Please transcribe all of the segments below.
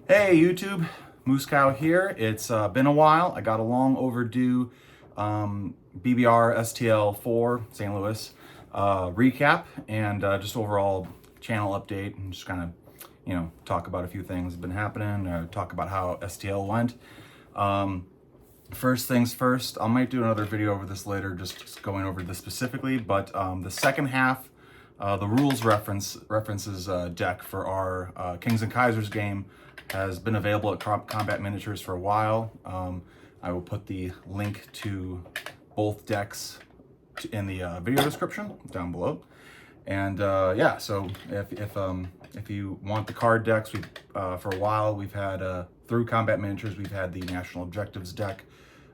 Hey YouTube, moosecowhq here. It's been a while. I got a long overdue BBR STL4 St. Louis recap and just overall channel update, and just kind of, talk about a few things that have been happening, talk about how STL went. First things first, I might do another video over this later, just going over this specifically, but the second half, the rules references deck for our Kings and Kaisers game has been available at Combat Miniatures for a while. I will put the link to both decks in the video description down below. And yeah, so if you want the card decks, for a while we've had through Combat Miniatures we've had the National Objectives deck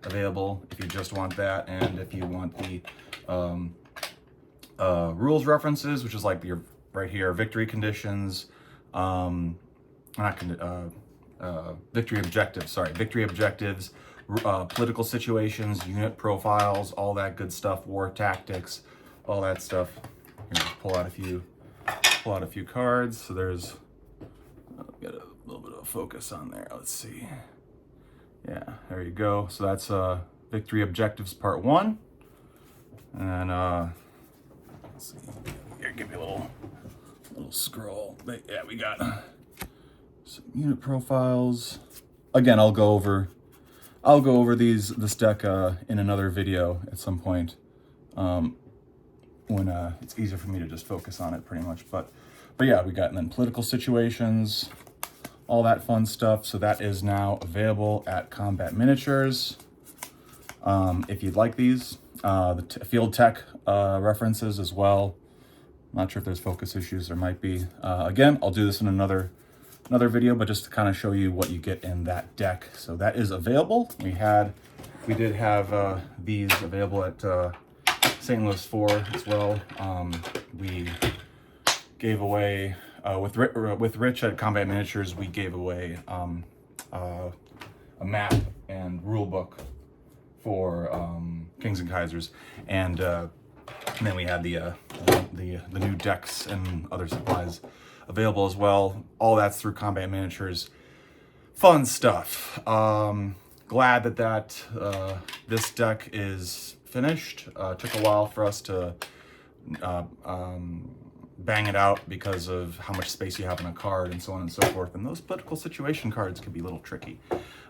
available if you just want that, and if you want the rules references, which is like your right here, victory conditions, victory objectives, political situations, unit profiles, all that good stuff, war tactics, all that stuff. Here, just pull out a few cards. So there's, get a little bit of focus on there. Let's see. Yeah, there you go. So that's victory objectives part 1, and then let's see. Here, give me a little scroll. But yeah, we got some unit profiles. Again, I'll go over this deck in another video at some point, when it's easier for me to just focus on it, pretty much. But yeah, we got, and then political situations, all that fun stuff. So that is now available at Combat Miniatures. If you'd like these, the field tech references as well. Not sure if there's focus issues, there might be. Again, I'll do this in another video, but just to kind of show you what you get in that deck. So that is available. We did have these available at St. Louis 4 as well. We gave away with Rich at Combat Miniatures. We gave away a map and rule book for Kings and Kaisers, and then we had the new decks and other supplies available as well. All that's through Combat Miniatures. Fun stuff. Glad that this deck is finished. Took a while for us to bang it out because of how much space you have on a card and so on and so forth. And those political situation cards can be a little tricky.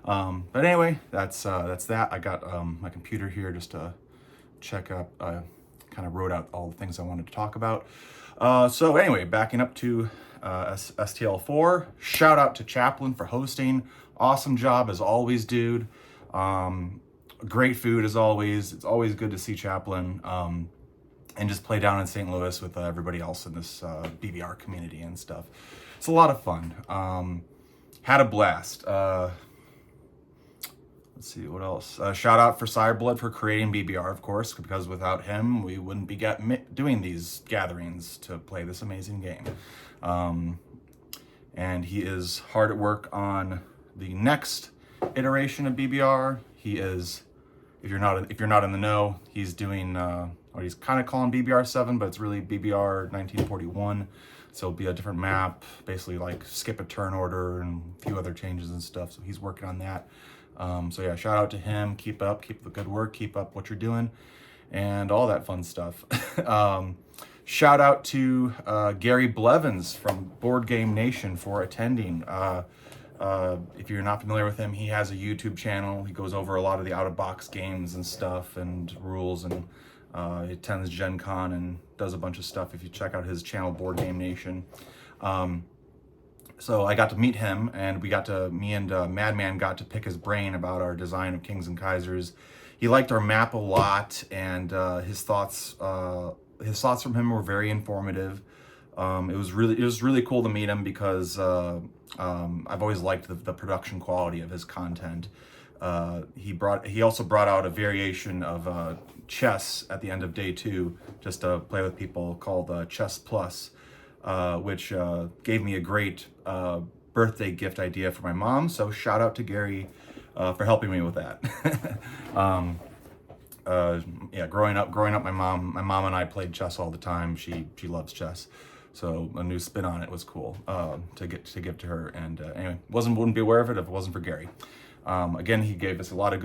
But anyway, that's that. I got my computer here just to check up. Kind of wrote out all the things I wanted to talk about. So anyway, backing up to STL4, shout out to Chaplin for hosting. Awesome job as always, dude. Great food as always. It's always good to see Chaplin and just play down in St. Louis with everybody else in this BBR community and stuff. It's a lot of fun. Had a blast. Let's see, what else? Shout out for Cyberblood for creating BBR, of course, because without him, we wouldn't be doing these gatherings to play this amazing game. And he is hard at work on the next iteration of BBR. He is, if you're not in the know, he's doing, or he's kind of calling BBR-7, but it's really BBR 1941. So it'll be a different map, basically like skip a turn order and a few other changes and stuff. So he's working on that. So yeah, shout out to him. Keep the good work, keep up what you're doing, and all that fun stuff. Shout out to Gary Blevins from Board Game Nation for attending. If you're not familiar with him, he has a YouTube channel. He goes over a lot of the out-of-box games and stuff and rules, and he attends Gen Con and does a bunch of stuff. If you check out his channel, Board Game Nation. So I got to meet him, and me and Madman got to pick his brain about our design of Kings and Kaisers. He liked our map a lot, and his thoughts from him were very informative. It was really cool to meet him because I've always liked the production quality of his content. He also brought out a variation of chess at the end of day 2, just to play with people, called Chess Plus. Which gave me a great birthday gift idea for my mom. So shout out to Gary for helping me with that. Yeah, growing up, my mom and I played chess all the time. She loves chess. So a new spin on it was cool to give to her. And anyway, wouldn't be aware of it if it wasn't for Gary. Again, he gave us a lot of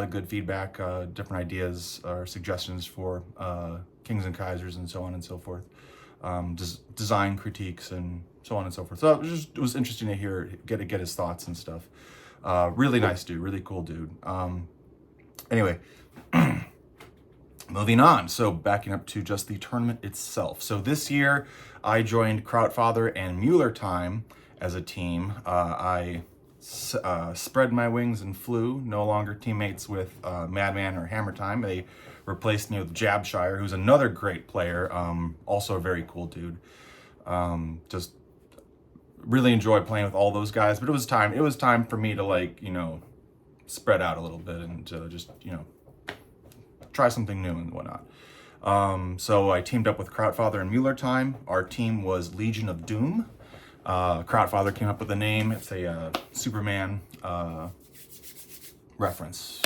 good feedback, different ideas or suggestions for Kings and Kaisers and so on and so forth, design critiques and so on and so forth. So it was interesting to get his thoughts and stuff. Really nice dude, really cool dude. Anyway, moving on. So backing up to just the tournament itself. So this year, I joined Krautfather and Mueller Time as a team. I spread my wings and flew. No longer teammates with Madman or Hammer Time. They replaced me with Jabshire, who's another great player. Also a very cool dude. Just really enjoyed playing with all those guys. But it was time for me to, like, you know, spread out a little bit and just, you know, try something new and whatnot. So I teamed up with Krautfather and Mueller Time. Our team was Legion of Doom. Krautfather came up with the name. It's a Superman reference.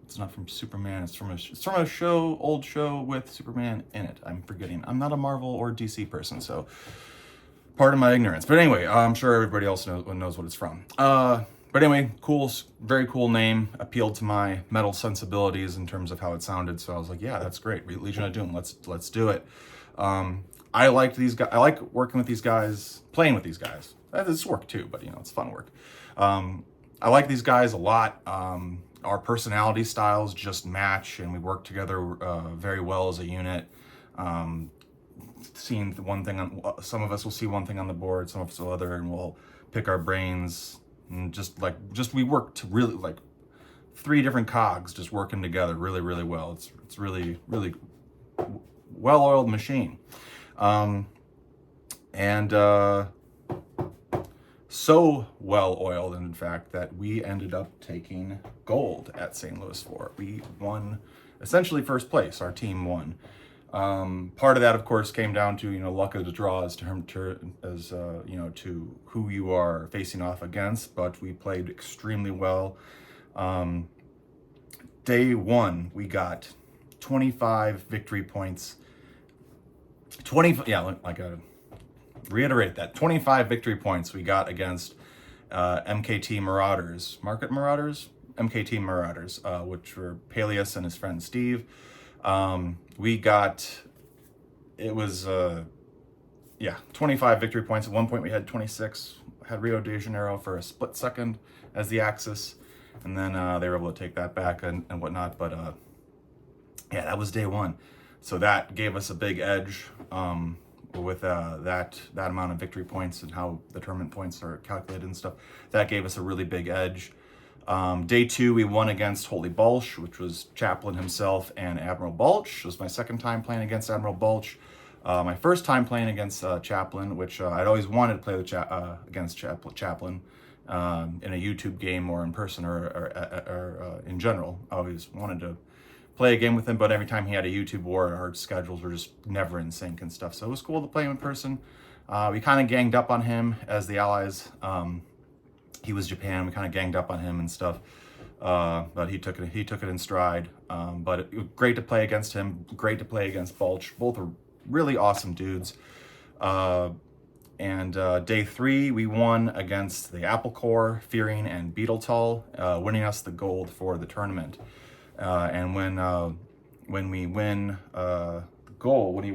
It's not from Superman. It's from a old show with Superman in it. I'm forgetting. I'm not a Marvel or DC person, so pardon my ignorance. But anyway, I'm sure everybody else knows what it's from. But anyway, very cool name. Appealed to my metal sensibilities in terms of how it sounded. So I was like, yeah, that's great. Legion of Doom. Let's do it. I liked these guys. I like working with these guys, playing with these guys. It's work too, but you know, it's fun work. I like these guys a lot. Our personality styles just match, and we work together very well as a unit. Seeing one thing some of us will see one thing on the board, some of us will other, and we'll pick our brains and just we work to really, like, 3 different cogs just working together really, really well. It's really, really well-oiled machine. So well-oiled, in fact, that we ended up taking gold at St. Louis 4. We won essentially first place. Our team won. Part of that, of course, came down to, you know, luck of the draw as you know, to who you are facing off against, but we played extremely well. Day 1, we got 25 victory points. Reiterate that 25 victory points we got against MKT Marauders, MKT Marauders, which were Peleus and his friend Steve. It was 25 victory points. At one point we had 26. Had Rio de Janeiro for a split second as the axis, and then they were able to take that back and whatnot. But yeah, that was day 1. So that gave us a big edge. With that amount of victory points and how the tournament points are calculated and stuff, that gave us a really big edge. Day 2, we won against Holy Balch, which was Chaplain himself and Admiral Balch. It was my second time playing against Admiral Balch. My first time playing against Chaplain, which I'd always wanted to play against Chaplain in a YouTube game or in person or in general. I always wanted to play a game with him, but every time he had a YouTube war, our schedules were just never in sync and stuff. So it was cool to play him in person. We kind of ganged up on him as the Allies. He was Japan. We kind of ganged up on him and stuff, but he took it in stride. But great to play against him. Great to play against Balch. Both are really awesome dudes. Day 3, we won against the Apple Core, Fearing, and Beetletall, winning us the gold for the tournament. And when we win gold, let me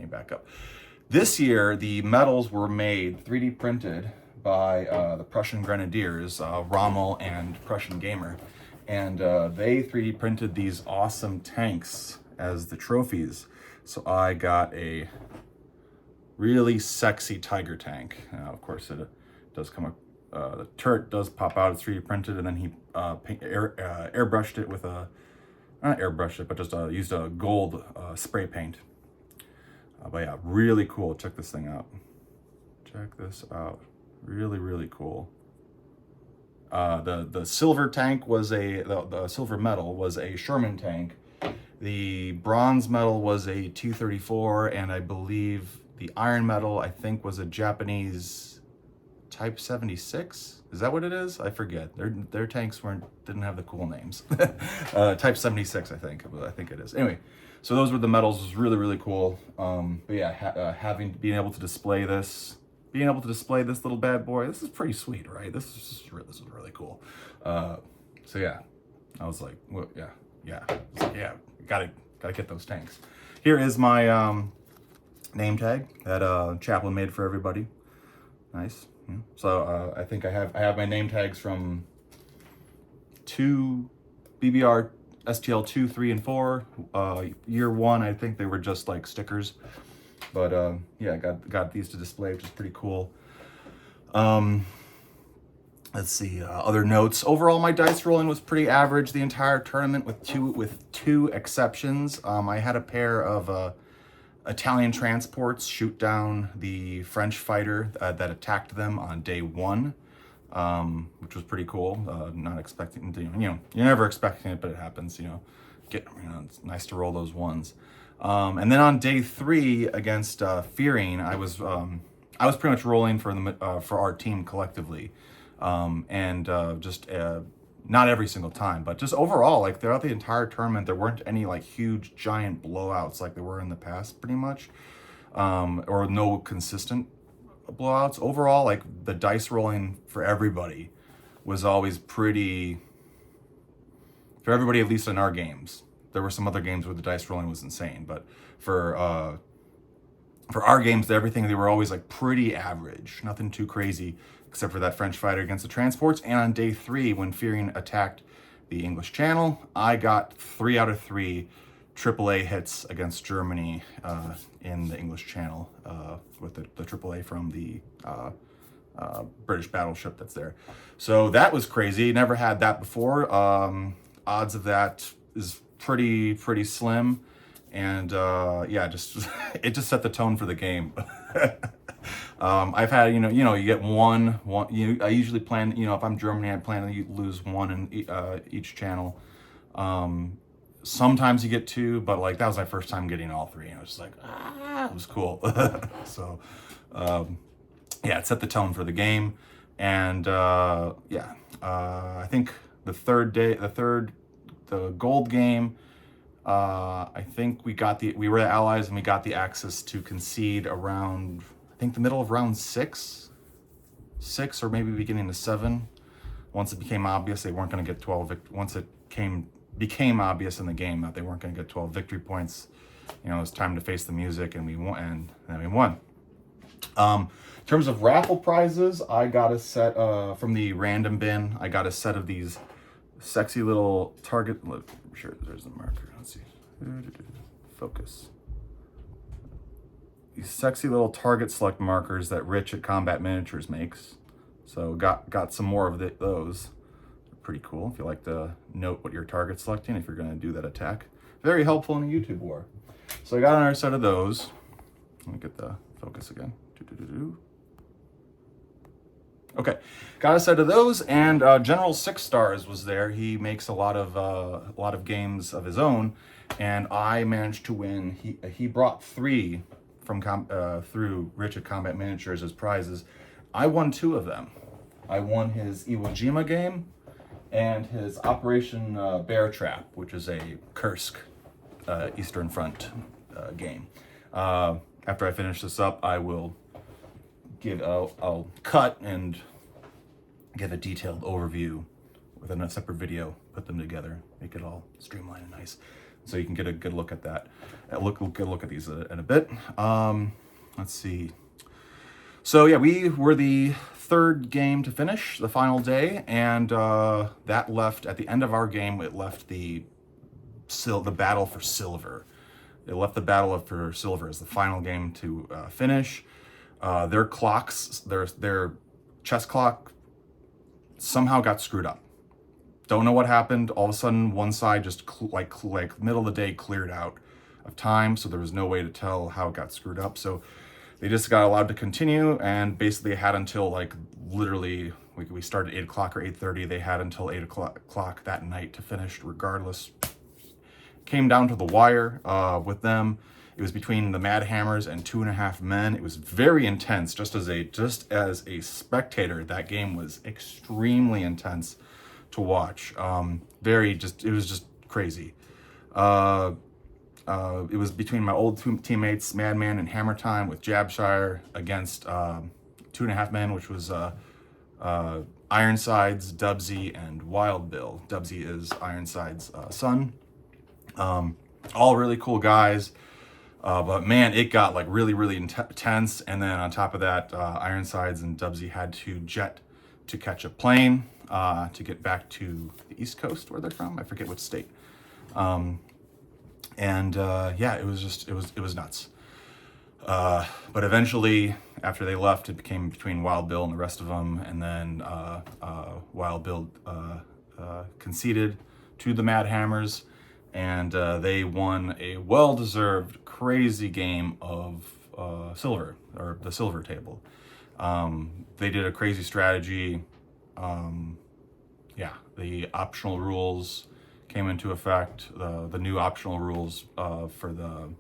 back up. This year, the medals were made 3D printed by the Prussian Grenadiers, Rommel and Prussian Gamer, and they 3D printed these awesome tanks as the trophies. So I got a really sexy Tiger tank. Of course, it does come up. The turret does pop out. It's 3D printed, and then he airbrushed it with not airbrushed it, but just used a gold spray paint. But yeah, really cool. Check this thing out. Check this out. Really, really cool. The silver tank was the silver medal was a Sherman tank. The bronze medal was a T-34, and I believe the iron medal, I think, was a Japanese Type 76. Is that what it is? I forget. Their tanks didn't have the cool names. Type 76, I think it is. Anyway, so those were the medals. It was really, really cool. But yeah, being able to display this little bad boy, this is pretty sweet, right? This is really cool. So yeah, I was like, well, yeah, gotta get those tanks. Here is my name tag that Chaplin made for everybody. Nice. So I think I have my name tags from 2 BBR STL2, 3, and 4. Year 1, I think they were just like stickers, but yeah, got these to display, which is pretty cool. Let's see, other notes. Overall, my dice rolling was pretty average the entire tournament, with two exceptions. I had a pair of Italian transports shoot down the French fighter that attacked them on day 1, which was pretty cool. Not expecting, you're never expecting it, but it happens. It's nice to roll those ones. And then on day 3 against Fearing, I was pretty much rolling for our team collectively, and just not every single time, but just overall, like throughout the entire tournament, there weren't any like huge giant blowouts like there were in the past, pretty much, or no consistent blowouts. Overall, like the dice rolling for everybody was always pretty, for everybody, at least in our games. There were some other games where the dice rolling was insane, but for our games, they were always like pretty average, nothing too crazy, except for that French fighter against the transports. And on day 3, when Fearing attacked the English Channel, I got 3 out of 3 AAA hits against Germany in the English Channel with the AAA from the British battleship that's there. So that was crazy. Never had that before. Odds of that is pretty slim. And yeah, it just set the tone for the game. I've had, you get one, I usually plan, if I'm Germany, I plan to lose 1 in each channel. Sometimes you get 2, but like that was my first time getting all 3, and I was just like, it was cool. So, yeah, it set the tone for the game. And yeah, I think the gold game, I think we were the allies, and we got the access to concede around, I think, the middle of round 6 or maybe beginning of 7. Once it became obvious they weren't going to get 12 once it became obvious in the game that they weren't going to get 12 victory points, it was time to face the music, and we won, and then we won. In terms of raffle prizes, I got a set from the random bin. I got a set of these sexy little target. Look, I'm sure there's the marker. Let's see. Focus. These sexy little target select markers that Rich at Combat Miniatures makes. So got some more of those. They're pretty cool if you like to note what you're target selecting if you're going to do that attack. Very helpful in a YouTube war. So I got another set of those. Let me get the focus again. Okay, got a set of those, and General 6 Stars was there. He makes a lot of games of his own, and I managed to win. He brought 3 from through Rich at Combat Miniatures as prizes. I won 2 of them. I won his Iwo Jima game and his Operation Bear Trap, which is a Kursk Eastern Front game. After I finish this up, I will I'll cut and give a detailed overview within a separate video, put them together, make it all streamlined and nice, so you can get a good look at that. Good look at these in a bit. Let's see. So yeah, we were the 3rd game to finish, the final day, and that left, at the end of our game, it left the battle for silver. It left the battle for silver as the final game to finish. Their clocks, their chess clock somehow got screwed up. Don't know what happened. All of a sudden, one side just like middle of the day cleared out of time, so there was no way to tell how it got screwed up. So they just got allowed to continue, and basically had until like literally we started 8 o'clock or 8:30. They had until 8 o'clock that night to finish, regardless. Came down to the wire with them. It was between the Mad Hammers and 2.5 Men. It was very intense. Just as a spectator, that game was extremely intense to watch. It was just crazy. It was between my old teammates, Madman and Hammer Time, with Jabshire against 2.5 Men, which was Ironsides, Dubsy, and Wild Bill. Dubsy is Ironside's son. All really cool guys. But man, it got like really intense. And then on top of that, Ironsides and Dubsy had to jet to catch a plane to get back to the East Coast, where they're from. I forget which state. Yeah, it was nuts. But eventually, after they left, it became between Wild Bill and the rest of them. And then Wild Bill conceded to the Mad Hammers, and they won a well-deserved, crazy game of silver, or the silver table. They did a crazy strategy. Yeah, the optional rules came into effect. The new optional rules for the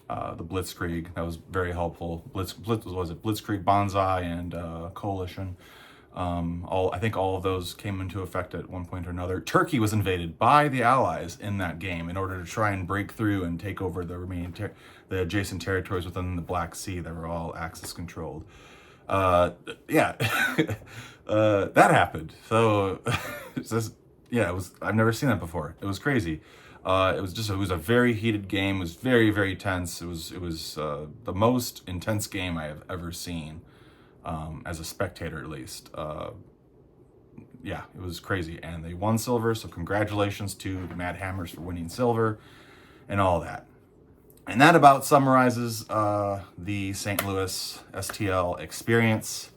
Blitzkrieg, that was very helpful. Blitzkrieg, Banzai, and Coalition. I think all of those came into effect at one point or another. Turkey was invaded by the Allies in that game in order to try and break through and take over the remaining the adjacent territories within the Black Sea that were all Axis controlled. Yeah, that happened. So I've never seen that before. It was crazy. It was a very heated game. It was very tense. It was the most intense game I have ever seen, as a spectator at least. Yeah, it was crazy, and they won silver. So congratulations to the Mad Hammers for winning silver, and all that. And that about summarizes the St. Louis STL experience.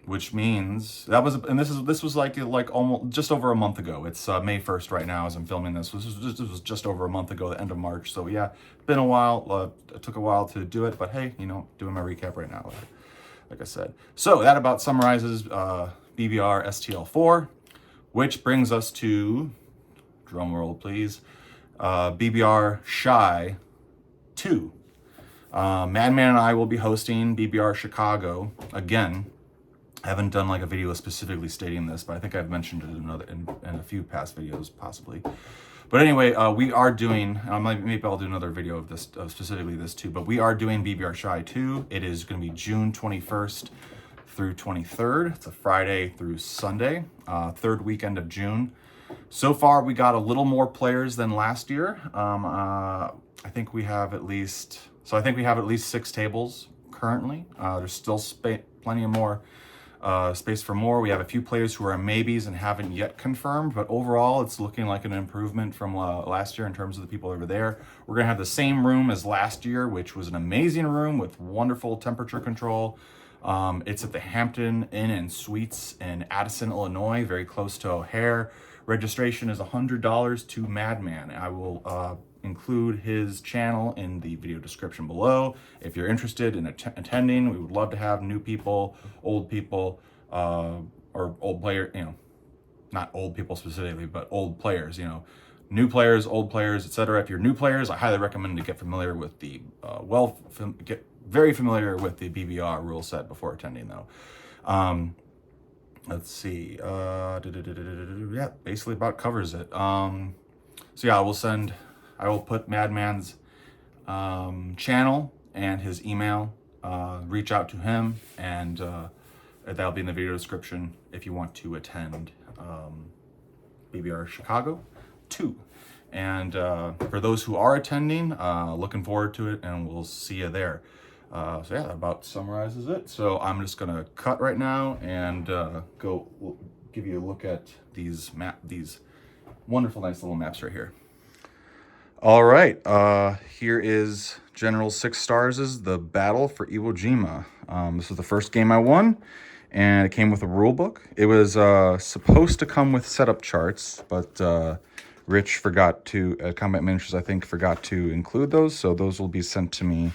Which means this was like almost just over a month ago. It's May 1st right now as I'm filming this. This was just over a month ago, the end of March. So yeah, been a while. It took a while to do it, but hey, doing my recap right now, like I said. So that about summarizes BBR-STL4, which brings us to, drum roll please, BBR-CHI 2. Madman and I will be hosting BBR Chicago again. I haven't done like a video specifically stating this, but I think I've mentioned it in a few past videos possibly. But anyway, we are doing, maybe I'll do another video of this, specifically this too, but we are doing BBR-CHI 2. It is going to be June 21st through 23rd. It's a Friday through Sunday, third weekend of June. So far, we got a little more players than last year. I think we have at least 6 tables currently. There's still plenty of more space for more. We have a few players who are maybes and haven't yet confirmed, but overall it's looking like an improvement from last year in terms of the people over there. We're gonna have the same room as last year, which was an amazing room with wonderful temperature control. It's at the Hampton Inn and Suites in Addison, Illinois, very close to O'Hare. Registration is $100 to Madman. I will include his channel in the video description below. If you're interested in attending, we would love to have new people, old people, or old player, not old people specifically, but old players, new players, old players, etc. If you're new players, I highly recommend to get familiar with the get very familiar with the BBR rule set before attending though. Let's see. Yeah, basically about covers it. So yeah, I will put Madman's channel and his email. Reach out to him, and that'll be in the video description if you want to attend BBR Chicago 2. And for those who are attending, looking forward to it, and we'll see you there. So yeah, that about summarizes it. So I'm just gonna cut right now and we'll give you a look at these wonderful, nice little maps right here. All right, here is General 6 Stars' The Battle for Iwo Jima. This was the first game I won, and it came with a rule book. It was supposed to come with setup charts, but Rich at Combat Miniatures, I think, forgot to include those, so those will be sent to me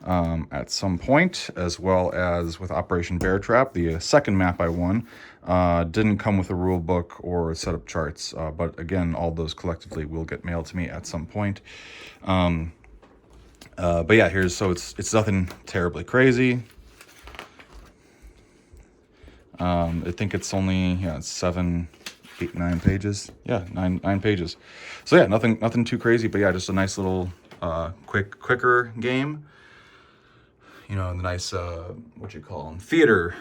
at some point, as well as with Operation Bear Trap, the second map I won. Didn't come with a rule book or setup charts, but again, all those collectively will get mailed to me at some point. But yeah, so it's nothing terribly crazy. I think it's only, yeah, it's 7, 8, 9 pages. Yeah, nine pages. So yeah, nothing too crazy, but yeah, just a nice little quicker game. You know, the nice what you call them, theater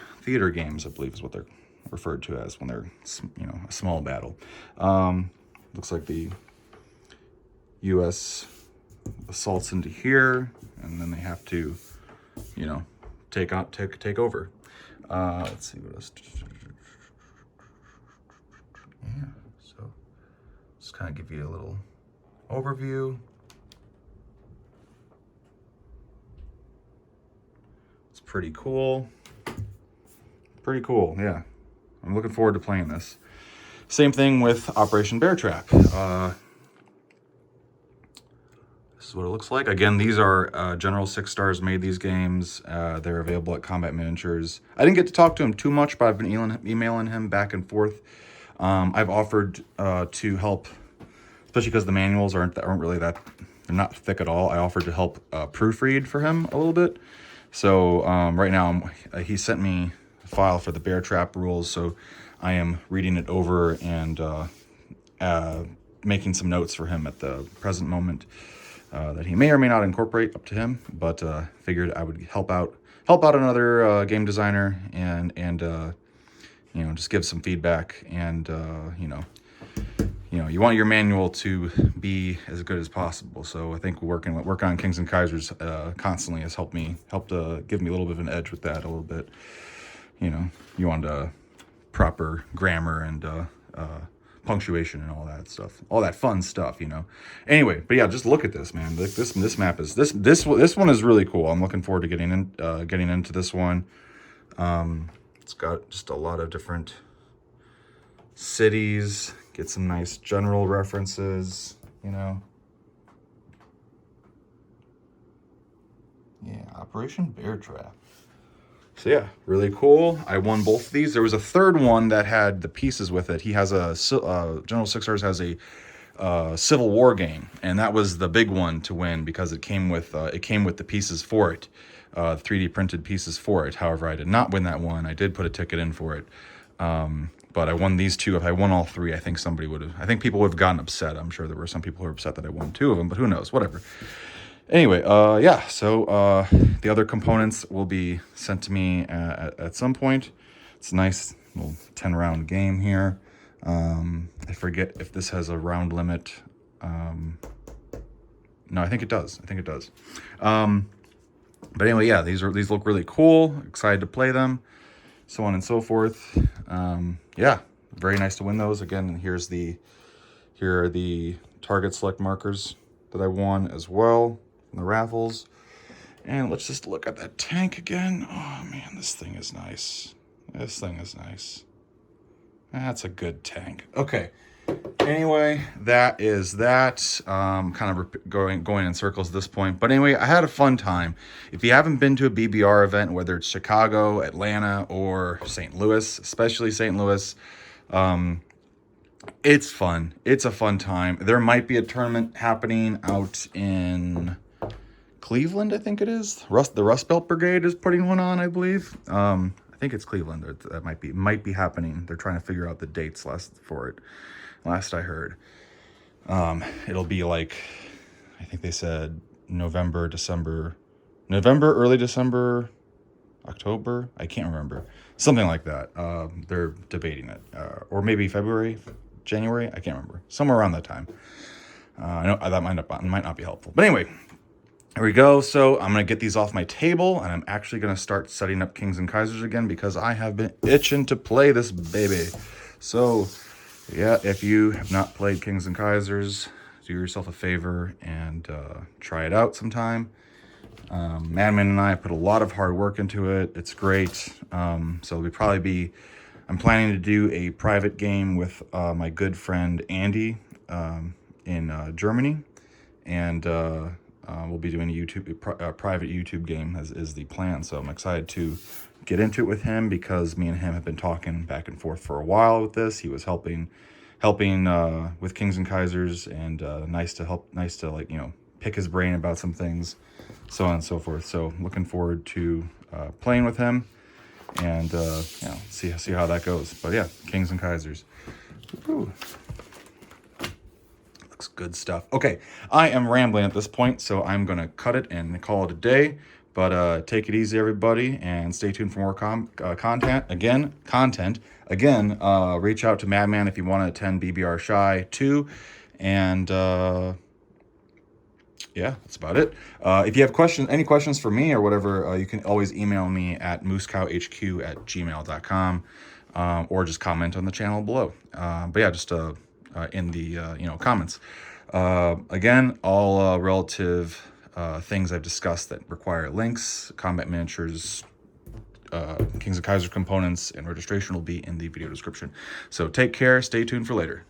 games, I believe is what they're referred to as when they're, you know, a small battle. Looks like the U.S. assaults into here, and then they have to, you know, take over. Let's see what else. Yeah, so just kind of give you a little overview. It's pretty cool. Pretty cool, yeah. I'm looking forward to playing this. Same thing with Operation Bear Trap. This is what it looks like. Again, these are General 6 Stars made these games. They're available at Combat Miniatures. I didn't get to talk to him too much, but I've been emailing him back and forth. I've offered to help, especially because the manuals aren't really that, they're not thick at all. I offered to help proofread for him a little bit. So right now he sent me a file for the Bear Trap rules, so I am reading it over and making some notes for him at the present moment that he may or may not incorporate, up to him. But figured I would help out another game designer and you know, just give some feedback, and you know, you want your manual to be as good as possible. So I think working on Kings and Kaisers constantly has helped give me a little bit of an edge with that a little bit. You know, you want proper grammar and punctuation and all that stuff, all that fun stuff, you know. Anyway, but yeah, just look at this, man. This map is this one is really cool. I'm looking forward to getting into this one. It's got just a lot of different cities. Get some nice general references, you know. Yeah, Operation Bear Trap. So yeah, really cool. I won both of these. There was a third one that had the pieces with it. He has a General 6 Stars has a Civil War game, and that was the big one to win because it came with the pieces for it, 3D printed pieces for it. However, I did not win that one. I did put a ticket in for it, but I won these two. If I won all three, I think people would have gotten upset. I'm sure there were some people who were upset that I won 2 of them, but who knows? Whatever. Anyway, yeah, so the other components will be sent to me at some point. It's a nice little 10-round game here. I forget if this has a round limit. No, I think it does. But anyway, yeah, these look really cool. Excited to play them, so on and so forth. Yeah, very nice to win those. Again, here are the target select markers that I won as well from the raffles. And let's just look at that tank again. Oh man, this thing is nice. That's a good tank. Okay. Anyway, that is that. Kind of going in circles at this point. But anyway, I had a fun time. If you haven't been to a BBR event, whether it's Chicago, Atlanta, or St. Louis, especially St. Louis, it's fun. It's a fun time. There might be a tournament happening out in Cleveland, I think it is. The Rust Belt Brigade is putting one on, I believe. I think it's Cleveland. That might be happening. They're trying to figure out the dates for it. Last I heard. It'll be like, I think they said November, early December, October. I can't remember. Something like that. They're debating it. Or maybe February, January. I can't remember. Somewhere around that time. I know that might not be helpful. But anyway, there we go. So I'm going to get these off my table, and I'm actually going to start setting up Kings and Kaisers again because I have been itching to play this baby. So yeah, if you have not played Kings and Kaisers, do yourself a favor and try it out sometime. Madman and I put a lot of hard work into it. It's great. So I'm planning to do a private game with my good friend Andy in Germany, and we'll be doing a private YouTube game is the plan. So I'm excited to get into it with him, because me and him have been talking back and forth for a while with this. He was helping with Kings and Kaisers, and nice to like, you know, pick his brain about some things, so on and so forth. So looking forward to playing with him, and you know, see how that goes. But yeah, Kings and Kaisers. Woo-hoo. Looks good stuff. Okay, I am rambling at this point, so I'm gonna cut it and call it a day. But take it easy, everybody, and stay tuned for more content. Again, reach out to Madman if you want to attend BBR-CHI 2. And yeah, that's about it. If you have any questions for me or whatever, you can always email me at moosecowhq@gmail.com, or just comment on the channel below. But yeah, just in the you know, comments. Again, all relative things I've discussed that require links, combat miniatures, Kings and Kaisers components, and registration will be in the video description. So take care, stay tuned for later.